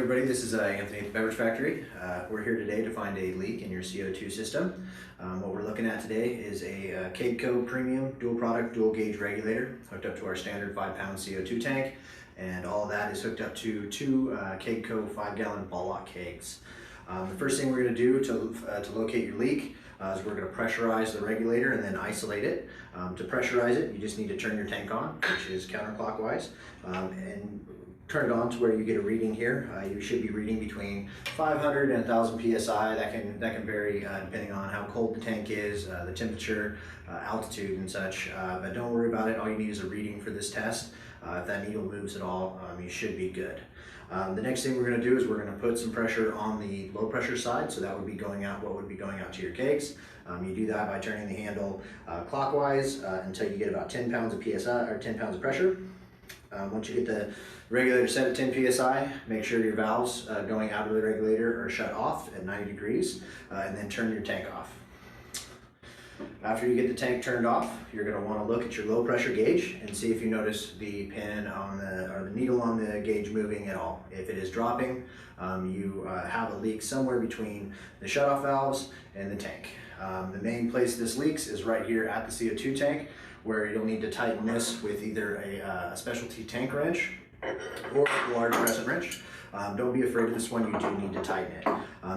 everybody, this is Anthony at the Beverage Factory. We're here today to find a leak in your CO2 system. What we're looking at today is a Cadeco Premium dual product, dual gauge regulator hooked up to our standard 5-pound CO2 tank, and all of that is hooked up to two Cadeco 5-gallon ball lock kegs. The first thing we're going to do to locate your leak is we're going to pressurize the regulator and then isolate it. To pressurize it, you just need to turn your tank on, which is counterclockwise, and turn it on to where you get a reading here. You should be reading between 500 and 1000 psi. That can vary depending on how cold the tank is, the temperature, altitude and such. But don't worry about it. All you need is a reading for this test. If that needle moves at all, you should be good. The next thing we're going to do is we're going to put some pressure on the low pressure side, so that would be going out what would be going out to your kegs. You do that by turning the handle clockwise until you get about 10 pounds of psi or 10 pounds of pressure. Once you get the regulator set at 10 psi, make sure your valves going out of the regulator are shut off at 90 degrees, and then turn your tank off. After you get the tank turned off, you're going to want to look at your low pressure gauge and see if you notice the pin on the needle on the gauge moving at all. If it is dropping, you have a leak somewhere between the shutoff valves and the tank. The main place this leaks is right here at the CO2 tank, where you'll need to tighten this with either a specialty tank wrench or a large crescent wrench. Don't be afraid of this one, you do need to tighten it.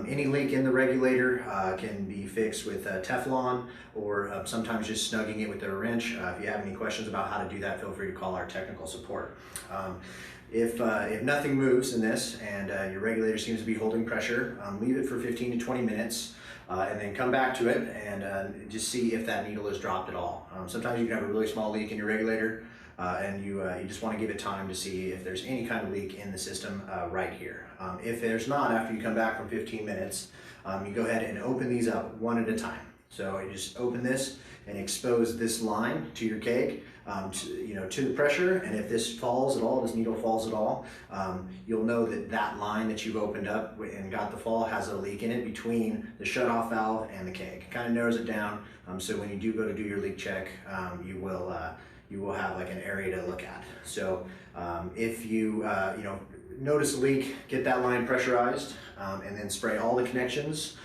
Any leak in the regulator can be fixed with Teflon or sometimes just snugging it with a wrench. If you have any questions about how to do that, feel free to call our technical support. If nothing moves in this and your regulator seems to be holding pressure, leave it for 15 to 20 minutes. And then come back to it and just see if that needle is dropped at all. Sometimes you can have a really small leak in your regulator and you just want to give it time to see if there's any kind of leak in the system right here. If there's not, after you come back from 15 minutes, you go ahead and open these up one at a time. So you just open this and expose this line to your keg, to the pressure, and if this falls at all, this needle falls at all, you'll know that that line that you've opened up and got the fall has a leak in it between the shutoff valve and the keg. It kind of narrows it down, so when you do go to do your leak check, you will have like an area to look at. So if you notice a leak, get that line pressurized, and then spray all the connections,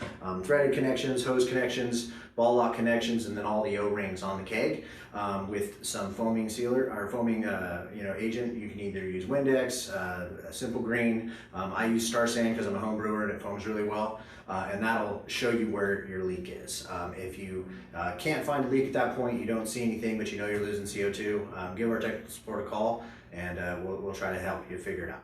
threaded connections, hose connections, ball lock connections, and then all the O-rings on the keg with some foaming sealer or foaming agent. You can either use Windex, a simple green. I use Star Sand because I'm a home brewer and it foams really well, and that'll show you where your leak is. If you can't find a leak at that point, you don't see anything, but you know you're losing CO2, give our technical support a call, and we'll try to help you figure it out.